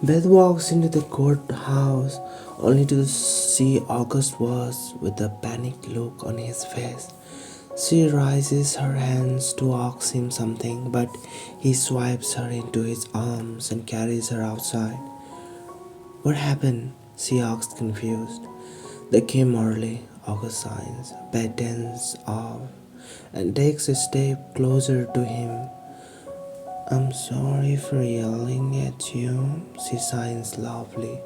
Beth walks into the courthouse only to see August was with a panicked look on his face. She raises her hands to ask him something, but he swipes her into his arms and carries her outside. What happened? She asks, confused. They came early, August signs. Beth turns off and takes a step closer to him. I'm sorry for yelling at you, she signs loudly.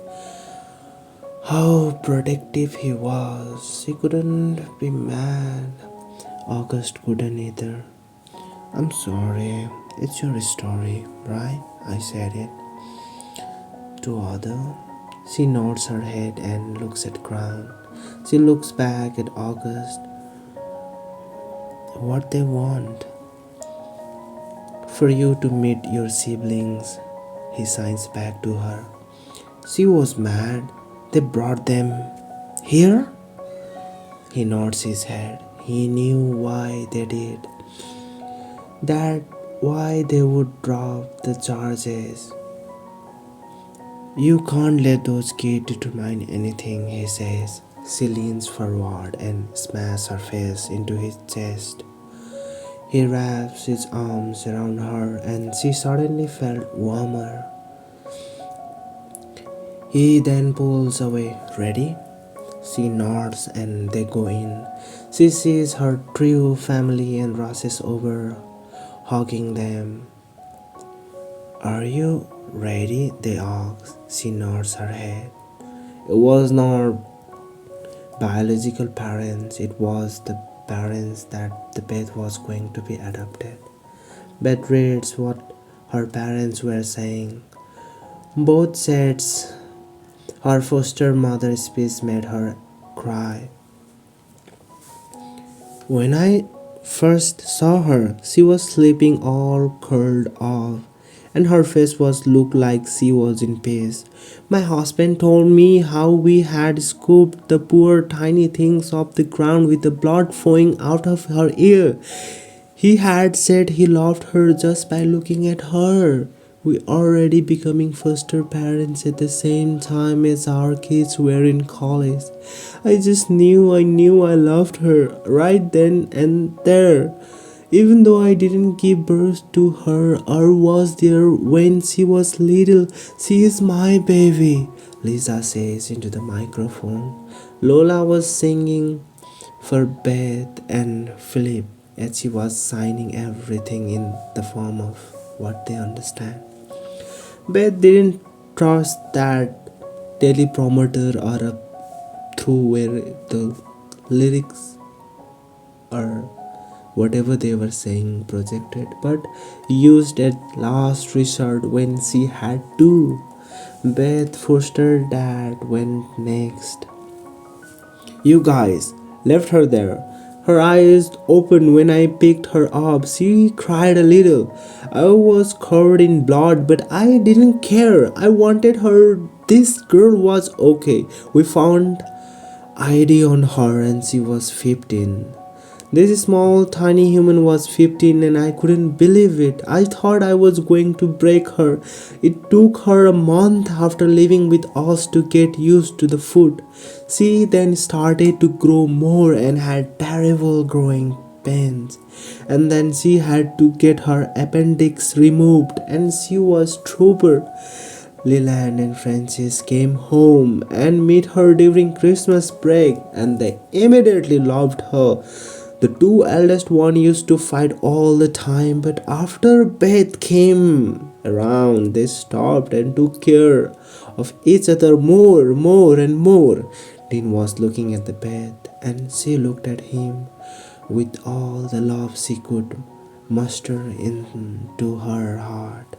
How protective he was. She couldn't be mad. August couldn't either. I'm sorry. It's your story, right? I said it. To Ada. She nods her head and looks at ground. She looks back at August. What they want? For you to meet your siblings, he signs back to her. She was mad. They brought them here? He nods his head. He knew why they did. That why they would drop the charges. You can't let those kids determine anything, he says. She leans forward and smashes her face into his chest. He wraps his arms around her and she suddenly felt warmer. He then pulls away. Ready? She nods and they go in. She sees her true family and rushes over, hugging them. Are you ready? They ask. She nods her head. It was not biological parents, it was the parents that the Beth was going to be adopted. Beth reads what her parents were saying. Both sets her foster mother's speech made her cry. When I first saw her, she was sleeping all curled up, and her face was looked like she was in peace. My husband told me how we had scooped the poor tiny things off the ground with the blood flowing out of her ear. He had said he loved her just by looking at her. We already becoming foster parents at the same time as our kids were in college. I knew I loved her right then and there. Even though I didn't give birth to her or was there when she was little, she is my baby, Lisa says into the microphone. Lola was singing for Beth and Philip as she was signing everything in the form of what they understand. Beth didn't trust that teleprompter or a through where the lyrics or whatever they were saying projected, but used at last resort when she had to. Beth foster dad went next. You guys left her there. Her eyes opened when I picked her up. She cried a little. I was covered in blood, but I didn't care. I wanted her. This girl was okay. We found ID on her and she was 15. This small tiny human was 15 and I couldn't believe it. I thought I was going to break her. It took her a month after living with us to get used to the food. She then started to grow more and had terrible growing pains. And then she had to get her appendix removed and she was trooper. Leland and Francis came home and met her during Christmas break and they immediately loved her. The two eldest one used to fight all the time, but after Beth came around, they stopped and took care of each other more and more. Dean was looking at the bed and she looked at him with all the love she could muster into her heart.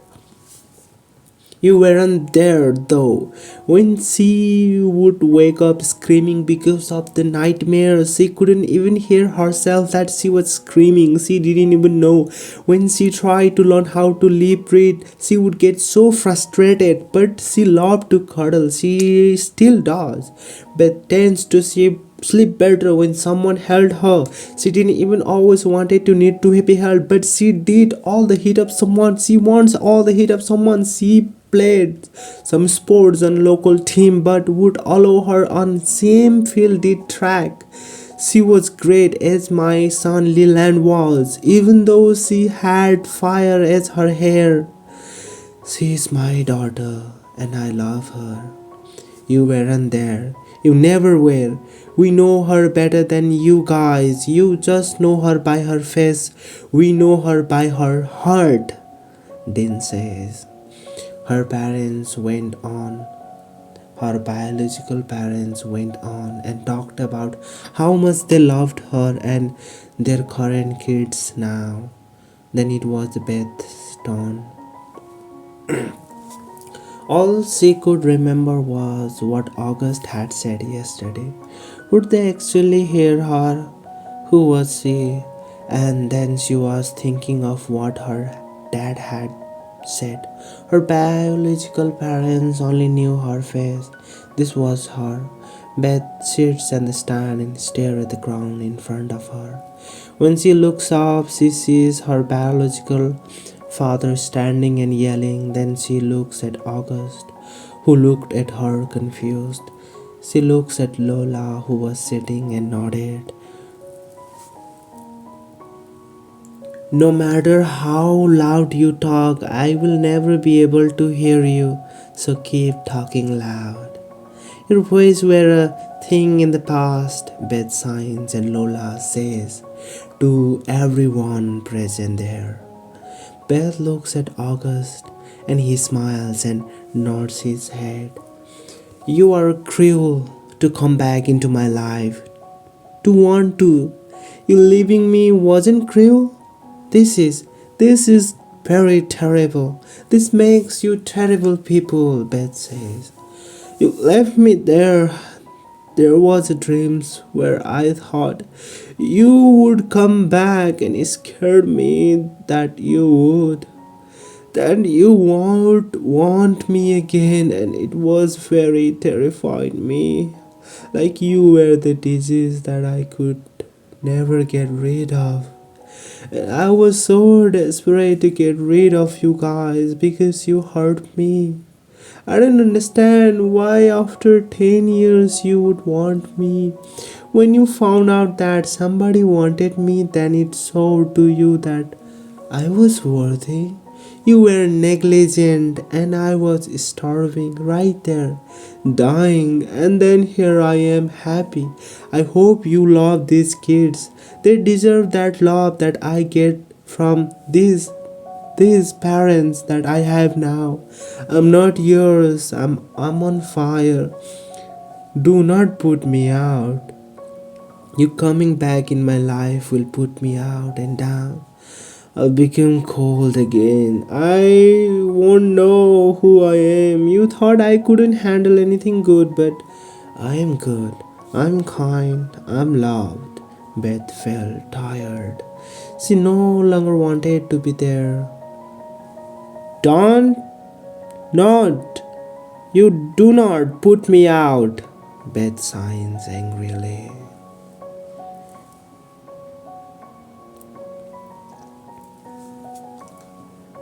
You weren't there though. When she would wake up screaming because of the nightmare, she couldn't even hear herself that she was screaming. She didn't even know. When she tried to learn how to lip read, she would get so frustrated, but she loved to cuddle. She still does, but tends to sleep better when someone held her. She didn't even always wanted to need to be held, but she did all the heat of someone. She wants all the heat of someone. She played some sports on local team but would allow her on same field did track. She was great as my son Leland was, even though she had fire as her hair. She is my daughter and I love her. You weren't there. You never were. We know her better than you guys. You just know her by her face. We know her by her heart. Din says. Her parents went on. Her biological parents went on and talked about how much they loved her and their current kids now. Then it was Beth's turn. All she could remember was what August had said yesterday. Would they actually hear her? Who was she? And then she was thinking of what her dad had said. Her biological parents only knew her face. This was her. Beth sits and stands and stares at the ground in front of her. When she looks up, she sees her biological father standing and yelling. Then she looks at August, who looked at her confused. She looks at Lola, who was sitting and nodded. No matter how loud you talk, I will never be able to hear you, so keep talking loud. Your voice were a thing in the past, Beth signs and Lola says to everyone present there. Beth looks at August and he smiles and nods his head. You are cruel to come back into my life. To want to. You leaving me wasn't cruel? This is, this is very terrible. This makes you terrible people, Beth says. You left me there. There was a dreams where I thought you would come back and it scared me that you would. That you won't want me again and it was very terrifying me. Like you were the disease that I could never get rid of. And I was so desperate to get rid of you guys because you hurt me. I don't understand why after 10 years you would want me. When you found out that somebody wanted me, then it showed to you that I was worthy. You were negligent and I was starving right there, dying, and then here I am happy. I hope you love these kids. They deserve that love that I get from these parents that I have now. I'm not yours. I'm on fire. Do not put me out. You coming back in my life will put me out and down. I'll become cold again. I won't know who I am. You thought I couldn't handle anything good, but I am good. I'm kind. I'm loved. Beth felt tired. She no longer wanted to be there. Don't not. You do not put me out. Beth signs angrily.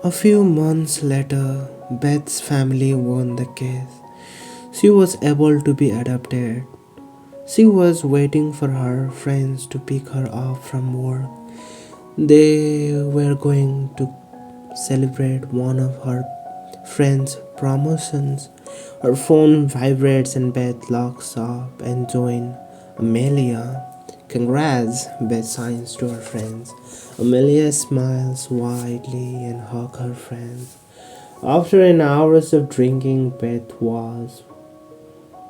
A few months later, Beth's family won the case. She was able to be adopted. She was waiting for her friends to pick her up from work. They were going to celebrate one of her friend's promotions. Her phone vibrates and Beth locks up and joins Amelia. Congrats, Beth signs to her friends. Amelia smiles widely and hugs her friends. After an hours of drinking, Beth was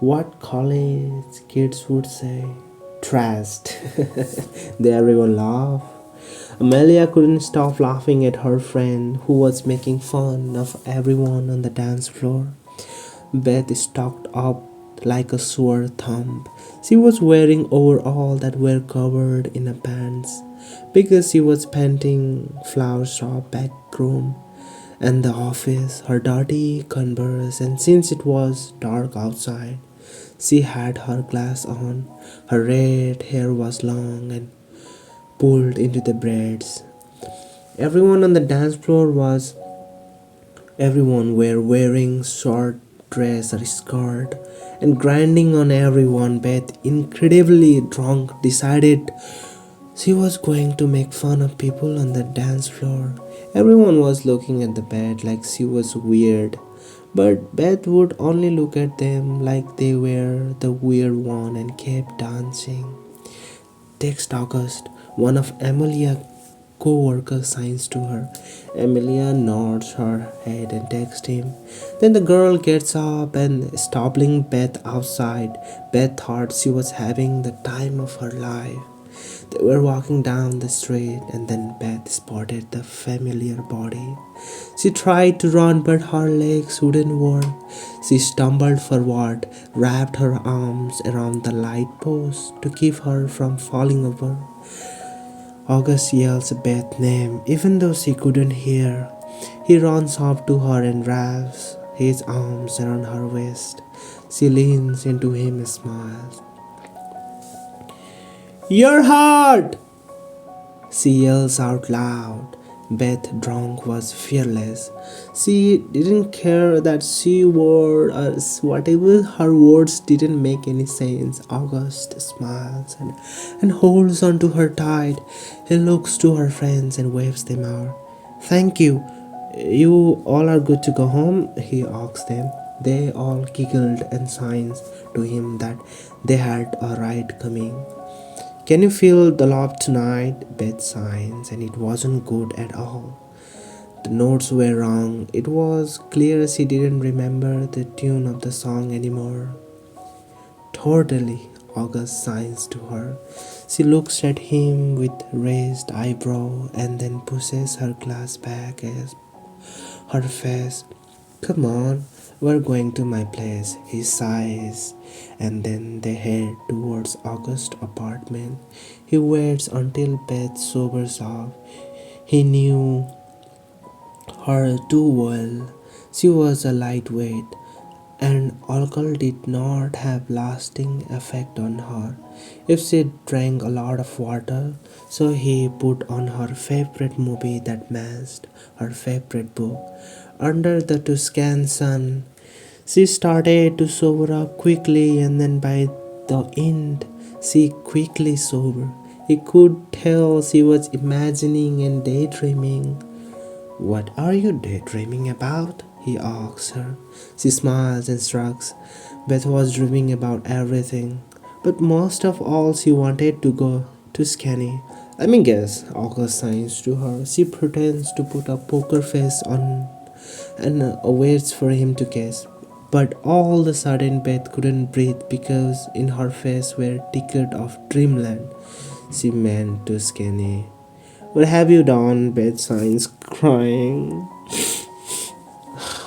what college kids would say, trashed. They everyone laughed. Amelia couldn't stop laughing at her friend who was making fun of everyone on the dance floor. Beth stalked up like a sore thumb. She was wearing overalls that were covered in a pants because she was painting flower shop back room and the office, her dirty converse, and since it was dark outside, she had her glass on. Her red hair was long and pulled into the braids. Everyone on the dance floor was Everyone were wearing short dress or skirt and grinding on everyone. Beth, incredibly drunk, decided she was going to make fun of people on the dance floor. Everyone was looking at the bed like she was weird, but Beth would only look at them like they were the weird one and kept dancing. Text August, one of Amelia's co-workers signs to her. Amelia nods her head and texts him. Then the girl gets up and stopping Beth outside. Beth thought she was having the time of her life. They were walking down the street and then Beth spotted the familiar body. She tried to run but her legs wouldn't work. She stumbled forward, wrapped her arms around the light post to keep her from falling over. August yells Beth's name even though she couldn't hear. He runs up to her and wraps his arms around her waist. She leans into him and smiles. Your heart! She yells out loud. Beth, drunk, was fearless. She didn't care that she wore us. Whatever her words didn't make any sense. August smiles and holds onto her tight. He looks to her friends and waves them out. Thank you. You all are good to go home? He asks them. They all giggled and signs to him that they had a ride coming. Can you feel the love tonight? Beth signs, and it wasn't good at all. The notes were wrong. It was clear she didn't remember the tune of the song anymore. Totally, August signs to her. She looks at him with raised eyebrow and then pushes her glass back as her face. Come on, we're going to my place, he sighs, and then they head towards August's apartment. He waits until Beth sobers up. He knew her too well. She was a lightweight, and alcohol did not have lasting effect on her if she drank a lot of water. So he put on her favorite movie that matched her favorite book. Under the Tuscan sun, she started to sober up quickly, and then by the end, she quickly sobered. He could tell she was imagining and daydreaming. What are you daydreaming about? He asks her. She smiles and shrugs. Beth was dreaming about everything, but most of all, she wanted to go to Scanny. Let me guess, August signs to her. She pretends to put a poker face on and waits for him to guess. But all of a sudden, Beth couldn't breathe because in her face were ticket of dreamland. She meant to Scanny. What have you done? Beth signs, crying.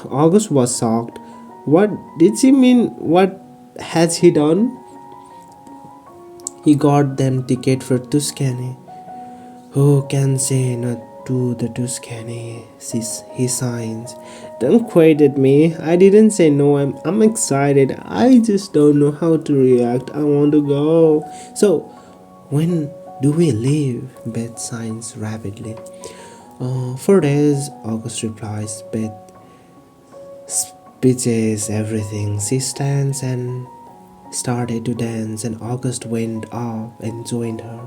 August was shocked. What did she mean? What has he done? He got them ticket for Tuscany. Who can say no to the Tuscany? He signs. Don't credit me. I didn't say no. I'm excited. I just don't know how to react. I want to go. So, when do we leave? Beth signs rapidly. 4 days, August replies. Beth speeches everything. She stands and started to dance, and August went up and joined her,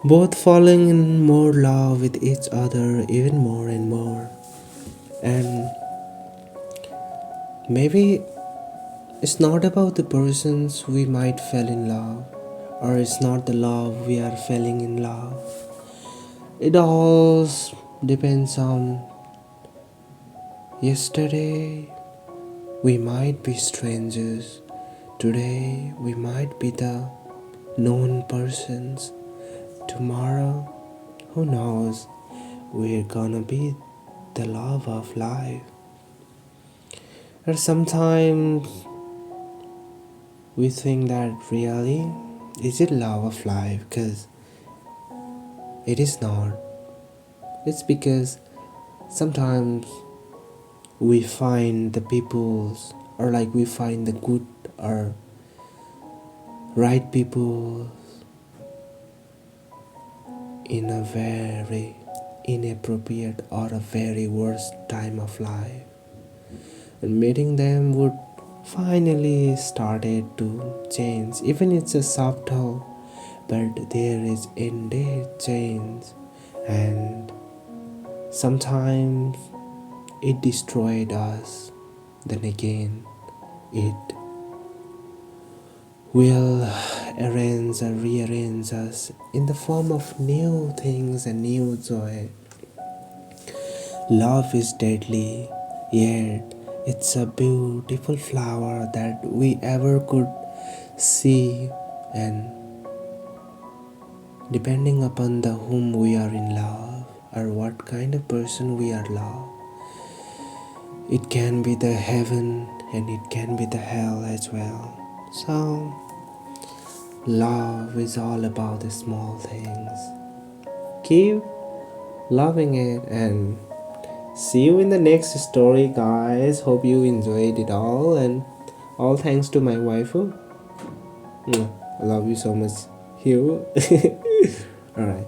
both falling in more love with each other, even more and more. And maybe it's not about the persons we might fall in love, or it's not the love we are falling in love. It all depends on yesterday we might be strangers, today we might be the known persons, tomorrow who knows, we're gonna be the love of life. Or sometimes we think that really is it love of life, because it is not. It's because sometimes we find the peoples, or like we find the good or right people in a very inappropriate or a very worst time of life. And meeting them would finally started to change. Even it's a subtle, but there is indeed change. And sometimes it destroyed us. Then again, it will arrange or rearrange us in the form of new things and new joy. Love is deadly, yet it's a beautiful flower that we ever could see, and depending upon the whom we are in love or what kind of person we are love, it can be the heaven and it can be the hell as well. So love is all about the small things. Keep loving it and see you in the next story, guys. Hope you enjoyed it all, and all thanks to my waifu. I love you so much, Hugh. Alright.